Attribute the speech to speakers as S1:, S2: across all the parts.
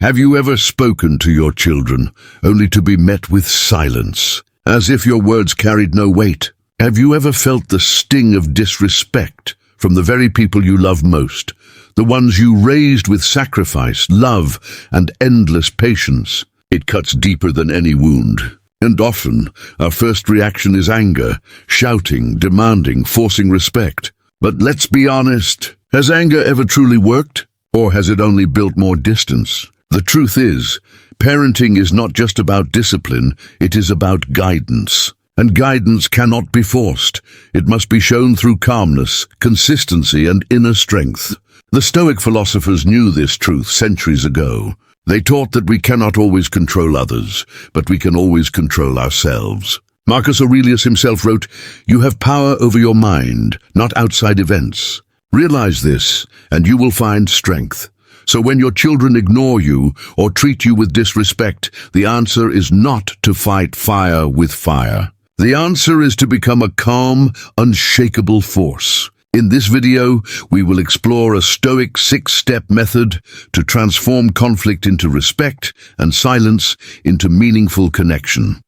S1: Have you ever spoken to your children only to be met with silence, as if your words carried no weight? Have you ever felt the sting of disrespect from the very people you love most, the ones you raised with sacrifice, love, and endless patience? It cuts deeper than any wound. And often, our first reaction is anger, shouting, demanding, forcing respect. But let's be honest, has anger ever truly worked? Or has it only built more distance? The truth is, parenting is not just about discipline, it is about guidance. And guidance cannot be forced. It must be shown through calmness, consistency, and inner strength. The Stoic philosophers knew this truth centuries ago. They taught that we cannot always control others, but we can always control ourselves. Marcus Aurelius himself wrote, "You have power over your mind, not outside events. Realize this, and you will find strength." So when your children ignore you or treat you with disrespect, the answer is not to fight fire with fire. The answer is to become a calm, unshakable force. In this video, we will explore a Stoic 6-step method to transform conflict into respect and silence into meaningful connection.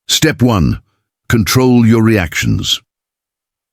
S1: Step 1. Control your reactions.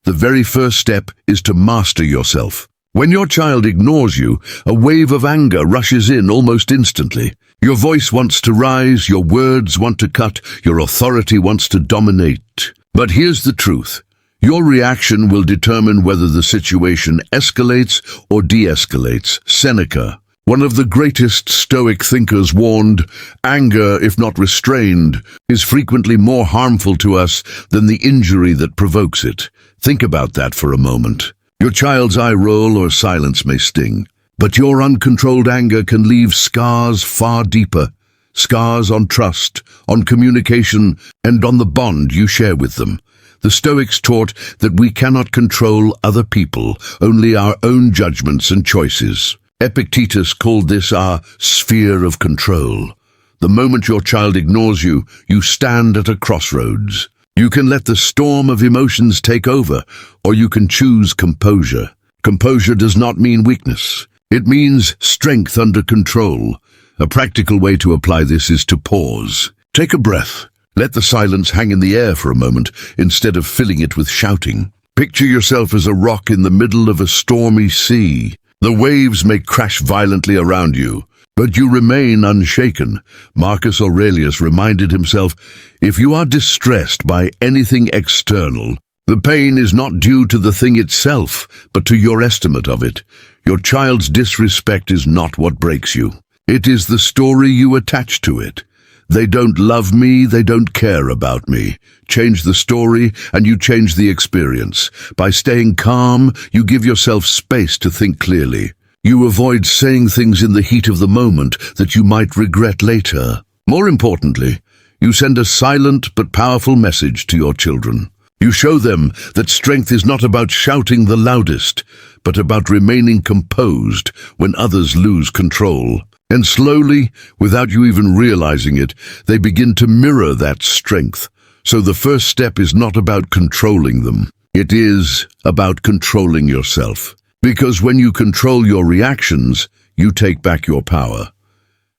S1: The very first step is to master yourself. When your child ignores you, a wave of anger rushes in almost instantly. Your voice wants to rise, your words want to cut, your authority wants to dominate. But here's the truth. Your reaction will determine whether the situation escalates or de-escalates. Seneca, one of the greatest Stoic thinkers, warned, "Anger, if not restrained, is frequently more harmful to us than the injury that provokes it." Think about that for a moment. Your child's eye roll or silence may sting, but your uncontrolled anger can leave scars far deeper. Scars on trust, on communication, and on the bond you share with them. The Stoics taught that we cannot control other people, only our own judgments and choices. Epictetus called this our sphere of control. The moment your child ignores you, you stand at a crossroads. You can let the storm of emotions take over, or you can choose composure. Composure does not mean weakness. It means strength under control. A practical way to apply this is to pause. Take a breath. Let the silence hang in the air for a moment, instead of filling it with shouting. Picture yourself as a rock in the middle of a stormy sea. The waves may crash violently around you, but you remain unshaken. Marcus Aurelius reminded himself, if you are distressed by anything external, the pain is not due to the thing itself, but to your estimate of it. Your child's disrespect is not what breaks you. It is the story you attach to it. They don't love me, they don't care about me. Change the story and you change the experience. By staying calm, you give yourself space to think clearly. You avoid saying things in the heat of the moment that you might regret later. More importantly, you send a silent but powerful message to your children. You show them that strength is not about shouting the loudest, but about remaining composed when others lose control. And slowly, without you even realizing it, they begin to mirror that strength. So the first step is not about controlling them. It is about controlling yourself. Because when you control your reactions, you take back your power.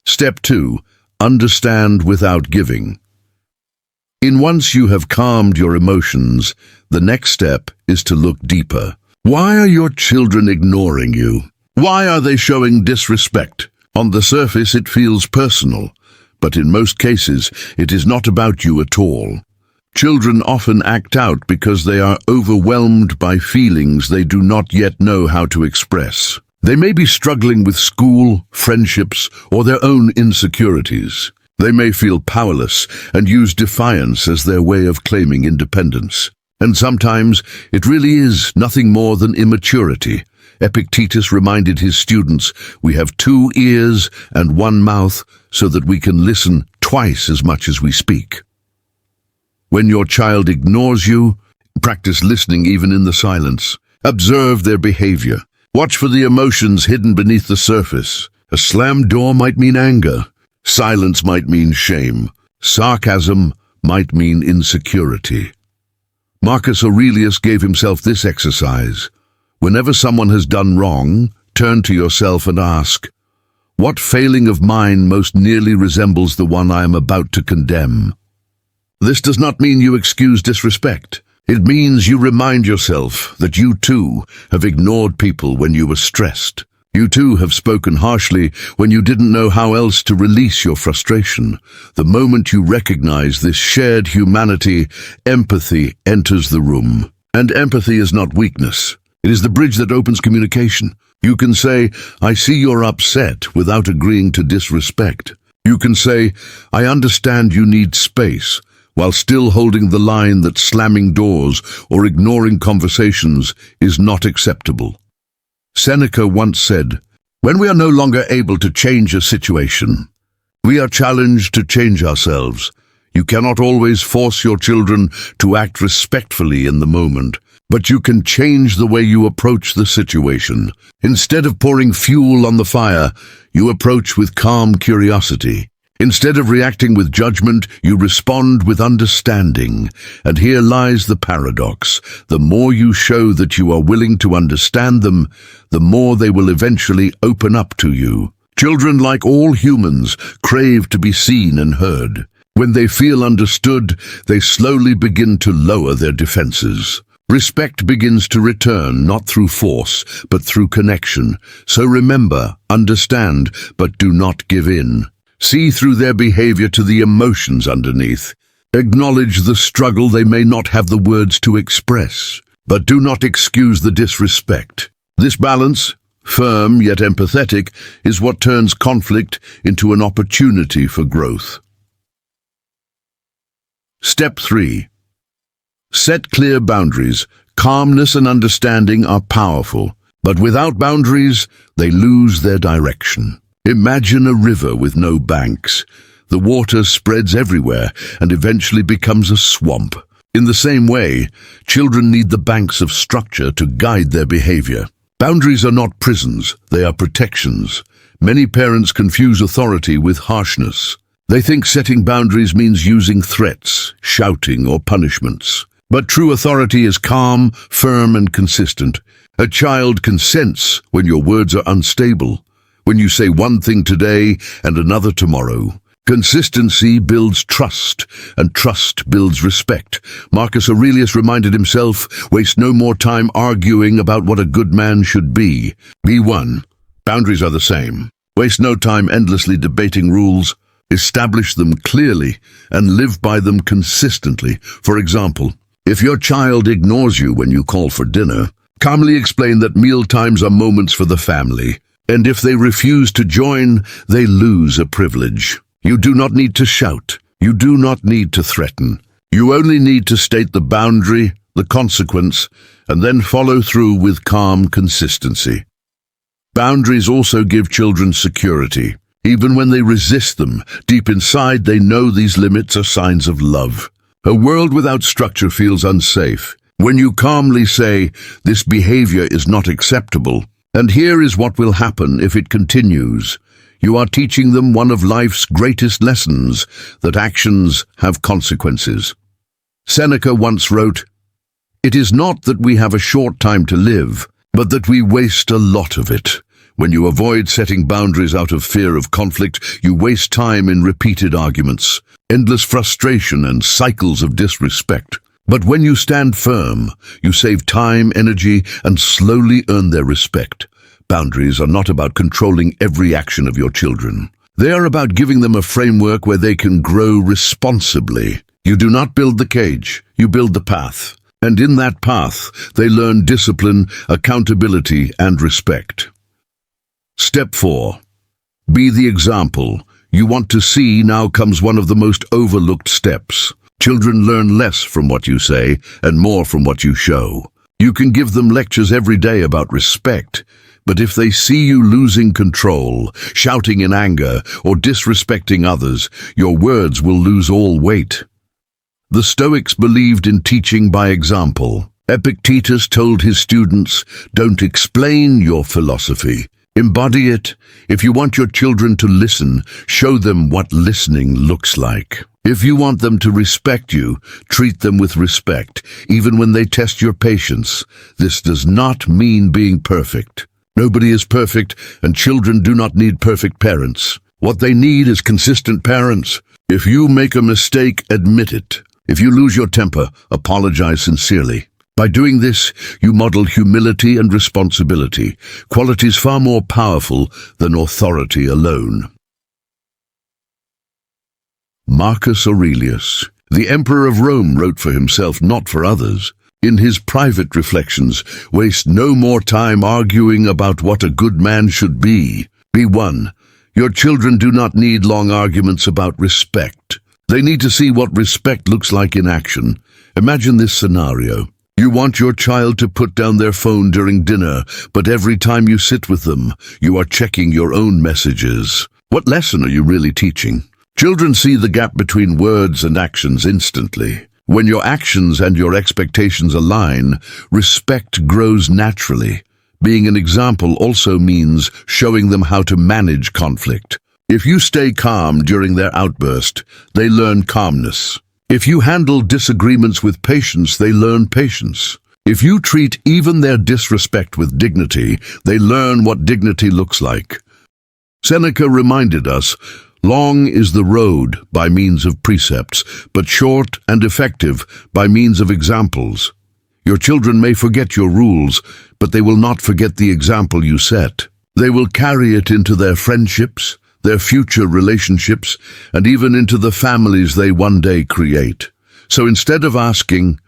S1: Step 2. Understand without giving. Once you have calmed your emotions, the next step is to look deeper. Why are your children ignoring you? Why are they showing disrespect? On the surface, it feels personal, but in most cases, it is not about you at all. Children often act out because they are overwhelmed by feelings they do not yet know how to express. They may be struggling with school, friendships, or their own insecurities. They may feel powerless and use defiance as their way of claiming independence. And sometimes it really is nothing more than immaturity. Epictetus reminded his students, we have 2 ears and 1 mouth so that we can listen twice as much as we speak. When your child ignores you, practice listening even in the silence. Observe their behavior. Watch for the emotions hidden beneath the surface. A slammed door might mean anger. Silence might mean shame. Sarcasm might mean insecurity. Marcus Aurelius gave himself this exercise. Whenever someone has done wrong, turn to yourself and ask, What failing of mine most nearly resembles the one I am about to condemn? This does not mean you excuse disrespect. It means you remind yourself that you too have ignored people when you were stressed. You too have spoken harshly when you didn't know how else to release your frustration. The moment you recognize this shared humanity, empathy enters the room. And empathy is not weakness. It is the bridge that opens communication. You can say, "I see you're upset," without agreeing to disrespect. You can say, "I understand you need space," while still holding the line that slamming doors or ignoring conversations is not acceptable. Seneca once said, "When we are no longer able to change a situation, we are challenged to change ourselves." You cannot always force your children to act respectfully in the moment, but you can change the way you approach the situation. Instead of pouring fuel on the fire, you approach with calm curiosity. Instead of reacting with judgment, you respond with understanding. And here lies the paradox. The more you show that you are willing to understand them, the more they will eventually open up to you. Children, like all humans, crave to be seen and heard. When they feel understood, they slowly begin to lower their defenses. Respect begins to return, not through force, but through connection. So remember, understand, but do not give in. See through their behavior to the emotions underneath. Acknowledge the struggle they may not have the words to express, but do not excuse the disrespect. This balance, firm yet empathetic, is what turns conflict into an opportunity for growth. Step 3. Set clear boundaries. Calmness and understanding are powerful, but without boundaries, they lose their direction. Imagine a river with no banks. The water spreads everywhere and eventually becomes a swamp. In the same way, children need the banks of structure to guide their behavior. Boundaries are not prisons, they are protections. Many parents confuse authority with harshness. They think setting boundaries means using threats, shouting, or punishments. But true authority is calm, firm, and consistent. A child can sense when your words are unstable, when you say one thing today and another tomorrow. Consistency builds trust, and trust builds respect. Marcus Aurelius reminded himself, "Waste no more time arguing about what a good man should be. Be one." Boundaries are the same. Waste no time endlessly debating rules. Establish them clearly and live by them consistently. For example, if your child ignores you when you call for dinner, calmly explain that meal times are moments for the family. And if they refuse to join, they lose a privilege. You do not need to shout. You do not need to threaten. You only need to state the boundary, the consequence, and then follow through with calm consistency. Boundaries also give children security. Even when they resist them, deep inside they know these limits are signs of love. A world without structure feels unsafe. When you calmly say, "This behavior is not acceptable," and here is what will happen if it continues, you are teaching them one of life's greatest lessons, that actions have consequences. Seneca once wrote, "It is not that we have a short time to live, but that we waste a lot of it." When you avoid setting boundaries out of fear of conflict, you waste time in repeated arguments, endless frustration, and cycles of disrespect. But when you stand firm, you save time, energy, and slowly earn their respect. Boundaries are not about controlling every action of your children. They are about giving them a framework where they can grow responsibly. You do not build the cage, you build the path. And in that path, they learn discipline, accountability, and respect. Step 4. Be the example you want to see. Now comes one of the most overlooked steps. Children learn less from what you say and more from what you show. You can give them lectures every day about respect, but if they see you losing control, shouting in anger, or disrespecting others, your words will lose all weight. The Stoics believed in teaching by example. Epictetus told his students, "Don't explain your philosophy. Embody it. If you want your children to listen, show them what listening looks like. If you want them to respect you, treat them with respect, even when they test your patience. This does not mean being perfect. Nobody is perfect, and children do not need perfect parents. What they need is consistent parents. If you make a mistake, admit it. If you lose your temper, apologize sincerely. By doing this, you model humility and responsibility, qualities far more powerful than authority alone. Marcus Aurelius, the Emperor of Rome, wrote for himself, not for others. In his private reflections, waste no more time arguing about what a good man should be. Be one. Your children do not need long arguments about respect. They need to see what respect looks like in action. Imagine this scenario. You want your child to put down their phone during dinner, but every time you sit with them, you are checking your own messages. What lesson are you really teaching? Children see the gap between words and actions instantly. When your actions and your expectations align, respect grows naturally. Being an example also means showing them how to manage conflict. If you stay calm during their outburst, they learn calmness. If you handle disagreements with patience, they learn patience. If you treat even their disrespect with dignity, they learn what dignity looks like. Seneca reminded us, long is the road by means of precepts, but short and effective by means of examples. Your children may forget your rules, but they will not forget the example you set. They will carry it into their friendships, their future relationships, and even into the families they one day create. So instead of asking,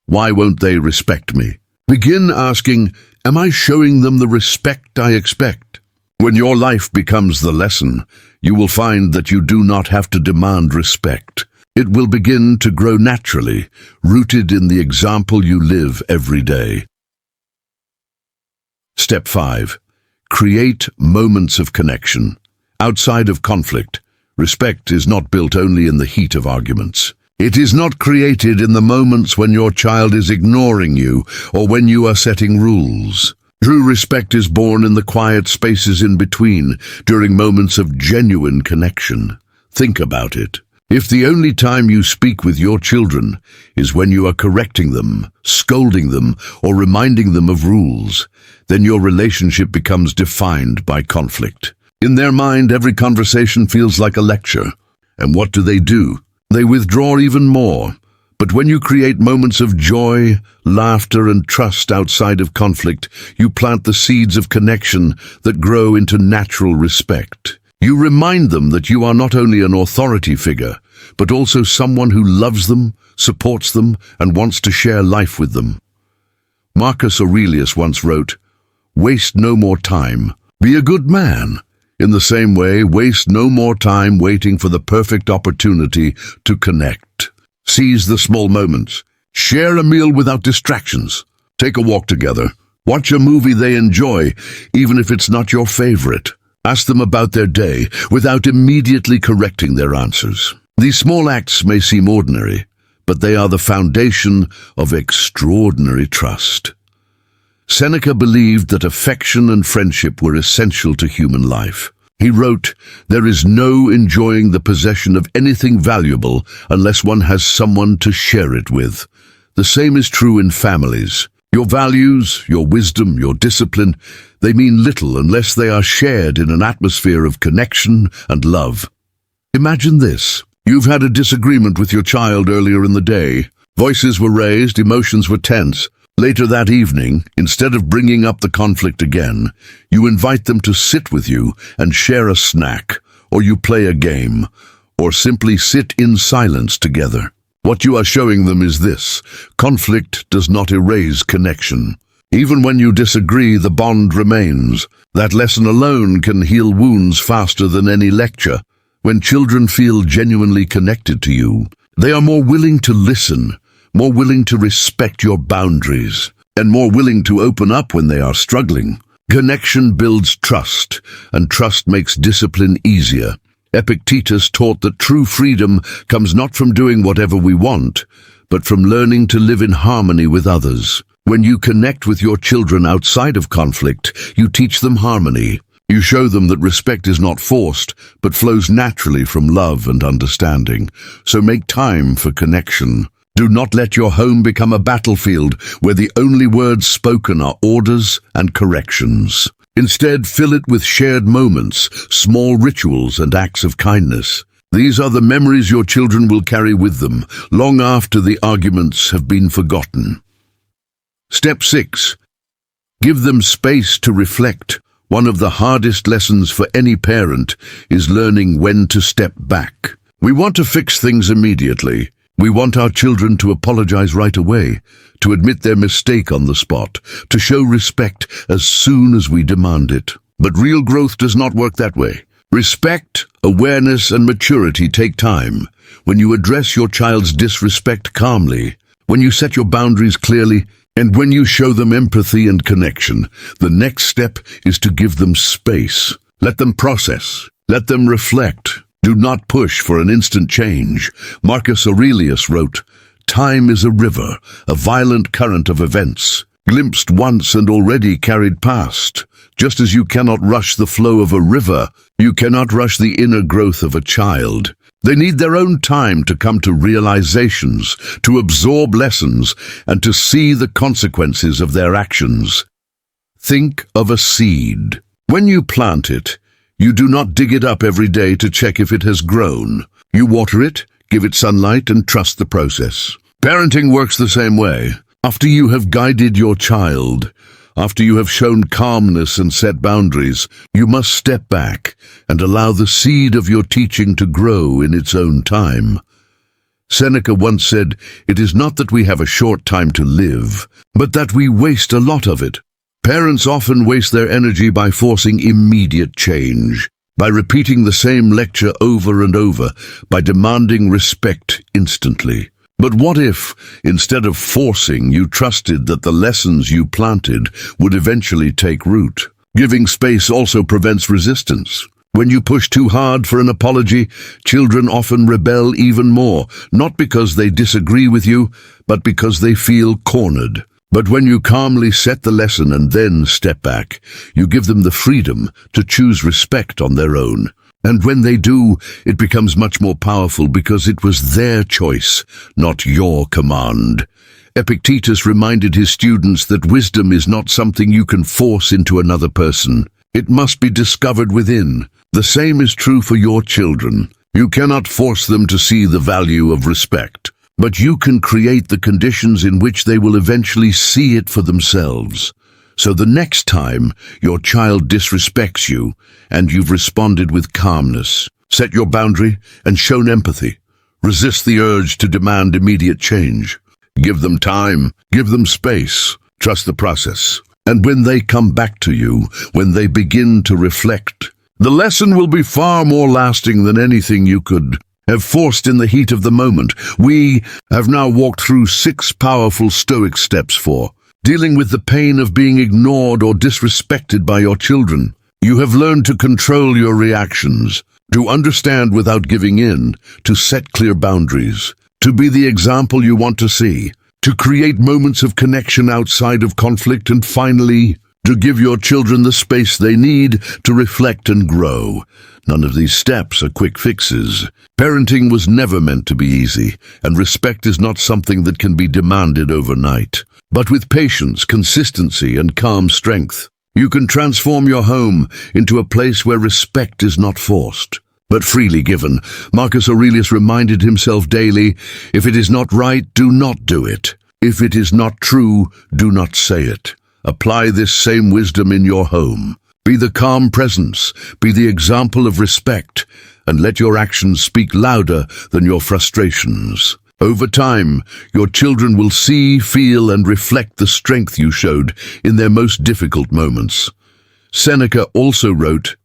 S1: why won't they respect me? Begin asking, am I showing them the respect I expect? When your life becomes the lesson, you will find that you do not have to demand respect. It will begin to grow naturally, rooted in the example you live every day. Step 5. Create moments of connection. Outside of conflict, respect is not built only in the heat of arguments. It is not created in the moments when your child is ignoring you or when you are setting rules. True respect is born in the quiet spaces in between, during moments of genuine connection. Think about it. If the only time you speak with your children is when you are correcting them, scolding them, or reminding them of rules, then your relationship becomes defined by conflict. In their mind, every conversation feels like a lecture. And what do? They withdraw even more. But when you create moments of joy, laughter, and trust outside of conflict, you plant the seeds of connection that grow into natural respect. You remind them that you are not only an authority figure, but also someone who loves them, supports them, and wants to share life with them. Marcus Aurelius once wrote, "Waste no more time. Be a good man." In the same way, waste no more time waiting for the perfect opportunity to connect. Seize the small moments. Share a meal without distractions. Take a walk together. Watch a movie they enjoy, even if it's not your favorite. Ask them about their day without immediately correcting their answers. These small acts may seem ordinary, but they are the foundation of extraordinary trust. Seneca believed that affection and friendship were essential to human life. He wrote, "There is no enjoying the possession of anything valuable unless one has someone to share it with." The same is true in families. Your values, your wisdom, your discipline, they mean little unless they are shared in an atmosphere of connection and love. Imagine this. You've had a disagreement with your child earlier in the day. Voices were raised, emotions were tense. Later that evening, instead of bringing up the conflict again, you invite them to sit with you and share a snack, or you play a game, or simply sit in silence together. What you are showing them is this: conflict does not erase connection. Even when you disagree, the bond remains. That lesson alone can heal wounds faster than any lecture. When children feel genuinely connected to you, they are more willing to listen, more willing to respect your boundaries, and more willing to open up when they are struggling. Connection builds trust, and trust makes discipline easier. Epictetus taught that true freedom comes not from doing whatever we want, but from learning to live in harmony with others. When you connect with your children outside of conflict, you teach them harmony. You show them that respect is not forced, but flows naturally from love and understanding. So make time for connection. Do not let your home become a battlefield where the only words spoken are orders and corrections. Instead, fill it with shared moments, small rituals and acts of kindness. These are the memories your children will carry with them, long after the arguments have been forgotten. Step 6. Give them space to reflect. One of the hardest lessons for any parent is learning when to step back. We want to fix things immediately. We want our children to apologize right away, to admit their mistake on the spot, to show respect as soon as we demand it. But real growth does not work that way. Respect, awareness, and maturity take time. When you address your child's disrespect calmly, when you set your boundaries clearly, and when you show them empathy and connection, the next step is to give them space. Let them process. Let them reflect. Do not push for an instant change. Marcus Aurelius wrote, "Time is a river, a violent current of events, glimpsed once and already carried past. Just as you cannot rush the flow of a river, you cannot rush the inner growth of a child. They need their own time to come to realizations, to absorb lessons, and to see the consequences of their actions." Think of a seed. When you plant it, you do not dig it up every day to check if it has grown. You water it, give it sunlight, and trust the process. Parenting works the same way. After you have guided your child, after you have shown calmness and set boundaries, you must step back and allow the seed of your teaching to grow in its own time. Seneca once said, "It is not that we have a short time to live, but that we waste a lot of it." Parents often waste their energy by forcing immediate change, by repeating the same lecture over and over, by demanding respect instantly. But what if, instead of forcing, you trusted that the lessons you planted would eventually take root? Giving space also prevents resistance. When you push too hard for an apology, children often rebel even more, not because they disagree with you, but because they feel cornered. But when you calmly set the lesson and then step back, you give them the freedom to choose respect on their own. And when they do, it becomes much more powerful because it was their choice, not your command. Epictetus reminded his students that wisdom is not something you can force into another person. It must be discovered within. The same is true for your children. You cannot force them to see the value of respect, but you can create the conditions in which they will eventually see it for themselves. So the next time your child disrespects you and you've responded with calmness, set your boundary and shown empathy, resist the urge to demand immediate change. Give them time, give them space, trust the process. And when they come back to you, when they begin to reflect, the lesson will be far more lasting than anything you could have forced in the heat of the moment. We have now walked through 6 powerful Stoic steps for dealing with the pain of being ignored or disrespected by your children. You have learned to control your reactions, to understand without giving in, to set clear boundaries, to be the example you want to see, to create moments of connection outside of conflict, and finally, to give your children the space they need to reflect and grow. None of these steps are quick fixes. Parenting was never meant to be easy, and respect is not something that can be demanded overnight. But with patience, consistency, and calm strength, you can transform your home into a place where respect is not forced, but freely given. Marcus Aurelius reminded himself daily, "If it is not right, do not do it. If it is not true, do not say it." Apply this same wisdom in your home. Be the calm presence, be the example of respect, and let your actions speak louder than your frustrations. Over time, your children will see, feel, and reflect the strength you showed in their most difficult moments. Seneca also wrote,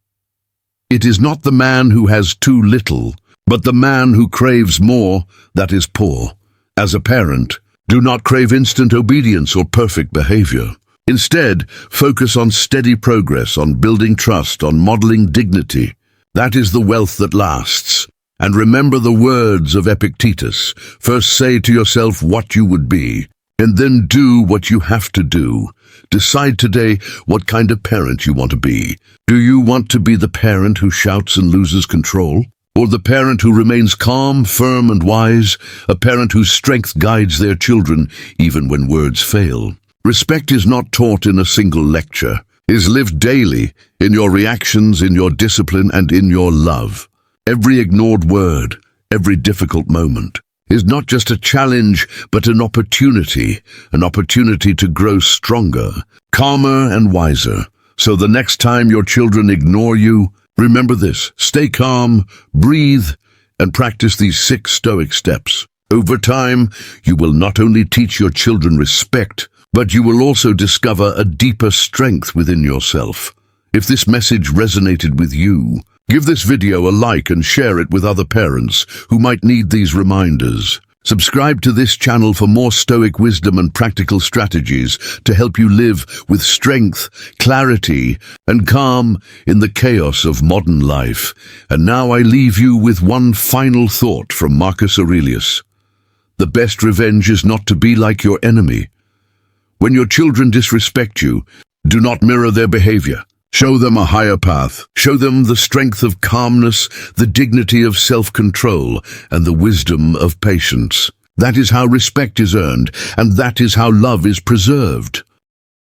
S1: "It is not the man who has too little, but the man who craves more that is poor." As a parent, do not crave instant obedience or perfect behavior. Instead, focus on steady progress, on building trust, on modeling dignity. That is the wealth that lasts. And remember the words of Epictetus. First say to yourself what you would be, and then do what you have to do. Decide today what kind of parent you want to be. Do you want to be the parent who shouts and loses control? Or the parent who remains calm, firm, and wise? A parent whose strength guides their children even when words fail? Respect is not taught in a single lecture. is lived daily in your reactions, in your discipline, and in your love. Every ignored word, every difficult moment is not just a challenge, but an opportunity to grow stronger, calmer, and wiser. So the next time your children ignore you, remember this: stay calm, breathe, and practice these 6 Stoic steps. Over time, you will not only teach your children respect, but you will also discover a deeper strength within yourself. If this message resonated with you, give this video a like and share it with other parents who might need these reminders. Subscribe to this channel for more Stoic wisdom and practical strategies to help you live with strength, clarity, and calm in the chaos of modern life. And now I leave you with one final thought from Marcus Aurelius. The best revenge is not to be like your enemy. When your children disrespect you, do not mirror their behavior. Show them a higher path. Show them the strength of calmness, the dignity of self-control, and the wisdom of patience. That is how respect is earned, and that is how love is preserved.